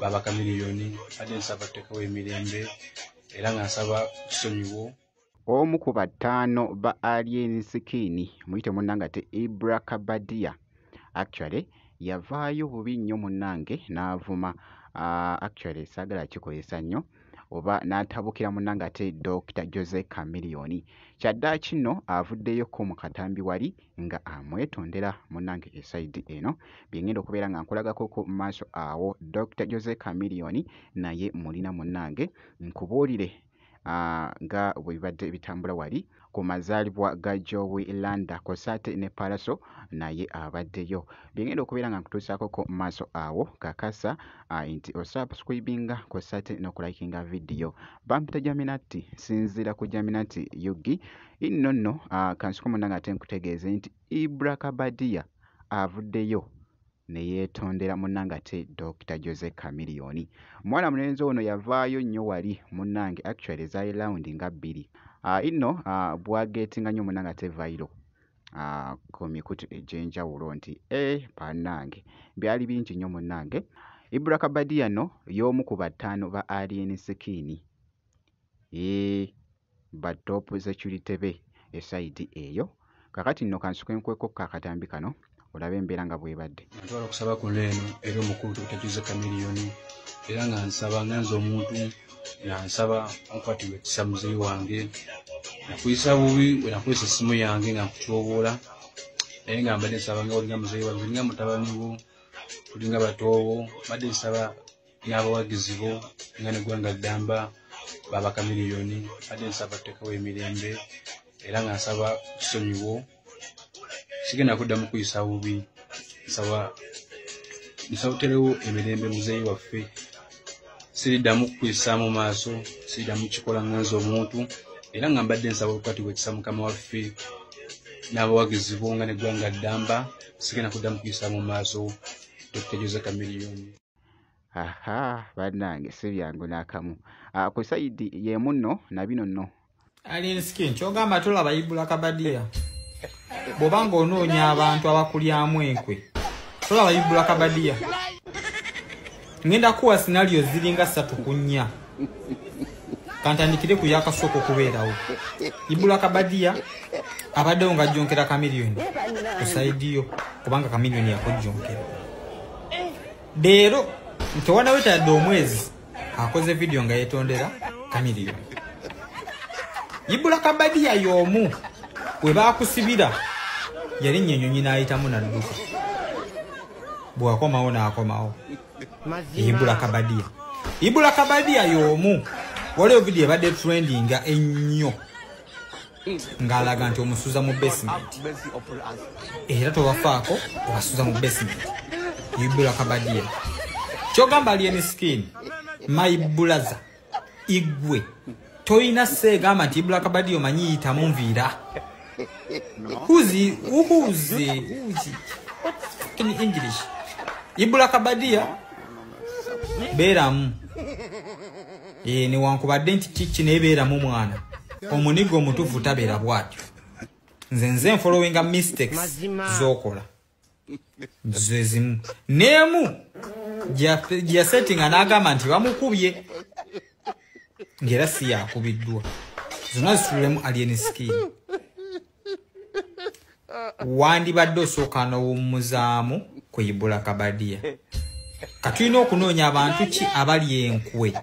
baba Kamiliyoni ate nsaba tekawo emirembe era nga nsaba tusonyiwo. Omu ku bataano ba Alien Skin muyite munnange ate Ibra Kabadia actually yavaayo bubi nnyo munnange n'avuma actually saagala kikozesa nnyo oba n'atabukira munnange ate Dr. Jose Chameleone. Kyaddaaki nno avuddeyoko mu katambi wali nga amwetondera munnange esayidi eno byengenda okubeera nga nkulagako mu maaso awo. Dr. Jose Chameleone naye mulina munnange nkubuulire nga bwe bibadde bitambula wali ku mazaalibwa ga Joey Landa Kosate ne Palaso naye abaddeyo. Byengenda okubeera nga nkutuusaako mu maaso awo kakasa nti osubscribinga Kosate n'okulayikinga vidiyo. Bampita Jaminati sinzira ku Jaminati Yugi inno nno kansuku munnange ate nkutegeeze nti Ibra Kabadia avuddeyo ne yeetondera munnange ate Dr. Jose Chameleone. Mwana mulenzi ono yavaayo nnyo wali munnange actually zaali rawundi nga 2 inno bwageetinga nnyo munnange ate vairo ku mikutu egy'enjawulo nti bannange byali bingi nnyo munnange. Ibra Kabadia no y'omu ku bataano ba Alien Skin batoopu security be esayidi eyo. Kakati nno kansuke nkweko kakatambi kano olabe embeera nga bwebadde. Ntwala okusaba kuno eno eri omukulu Dr. Jose Chameleone era nga nsaba nganza omuntu nansaba onkwatibwa ekisa muzeeyi wange nakuyisa bubi we nakozesa essimu yange nga nkutyoboola naye nga mbadde nsaba nga olinga muzeeyi wange olinga mutabani bo olinga batoobo mbadde nsaba n'abawagizi bo nga neggwanga ddamba baba Kamiliyoni mbadde nsaba tekawo emirembe era nga nsaba tusonyiwo sigenda kuddamu kuyisa bubi nsaba terewo emirembe muzeeyi waffe siriddamu kukuyisa mu maaso siriddamu kikola nganza omuntu era nga mbadde nsaba okukwatibwa ekisa mukama waffe n'abawagizi bo nga neggwanga ddamba sigenda kuddamu kuyisa mu maaso Dr. Jose Chameleone. Bannange si byangu n'akamu ku sayidi y'emu nno na bino nno Alien Skin kyogamba tolaba Ibra Kabadia bw'oba ng'onoonya abantu abakulyamu enkwe tolaba Ibra Kabadia. Ngenda kuwa scenario ziringa 3 ku 4 kantandikire ku yakasooka okubeerawo. Ibra Kabadia abaddewo nga ajjonkera Chameleone ku sayidi yo kubanga Chameleone yakojjonkera leero ntewana wetadde omwezi akoze video nga yeetondera Chameleone. Ibra Kabadia y'omu we baakusibira yali nnyonyi n'ayitamu n'adduka bw'akomawo n'akomawo. Ibra Kabadia y'omu waliwo video ebadde trendinga ennyo ng'alaga nti omusuza mu basement era tobafaako obasuza mu basement. Ibra Kabadia kyogamba Alien Skin my brother igwe toyina seegamba nti Ibra Kabadia omanyi yitamu nviira. Who's in English? Ibra Kabadia beeramu newankubadde nti kiki neebeeramu mwana omunigo omutuufu tabeera bw'atyo. Nze nfollowinga mistakes z'okola zezimu neemu gyasettinga n'agamba nti bamukubye ng'era si yakubiddwa. Zonna zitulemu Alien Skin. Wandibadde osooka n'owummuzaamu ku Ibra Kabadia. Katulina okunoonya abantu ki abali enkwe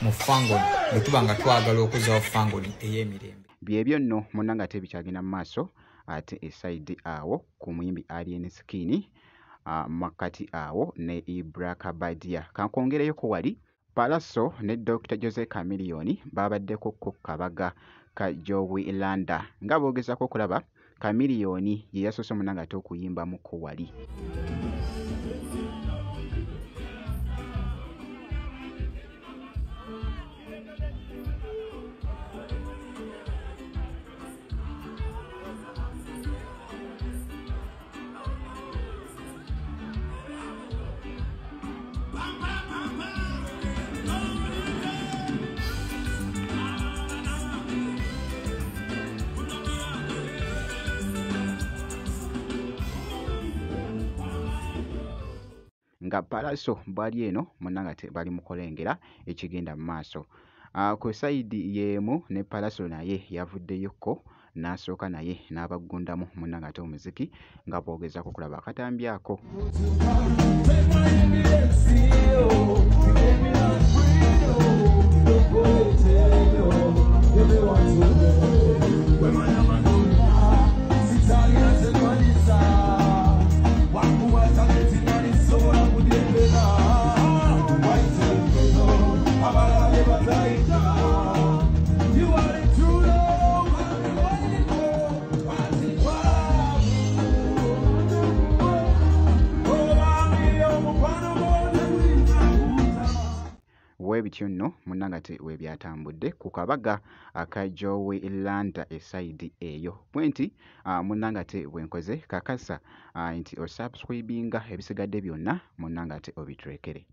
mu fangoni bwe tuba nga twagala okuzaawo fangoni ey'emirembe. Byebyo nno munnange ate bikyagenda mu maaso ate esayidi awo ku muyimbi Alien Skin makati awo ne Ibra Kabadia. Kankwongereyo ku wali Palaso ne Dr. Jose Chameleone babaddeko ku kabaga ka Joey Landa nga boogezako okulaba Chameleone ye yasoose munnange ate okuyimbamu ku wali. nga Palaso bwali eno munnanga ate bali mu kulengera ekigenda mu maaso. Ku sayidi y'emu ne Palaso naye yavuddeyokko n'asooka naye n'abaggundamu munnanga ate omuziki nga bwogeza ku kulaba akatambi ako. Bityo nno munnanga ate weebyatambudde ku kabaga aka Joe Landa esayidi eyo bwenti munnanga ate bwenkoze kakasa nti osubscribinga ebisigadde byonna munnanga ate obitrekere.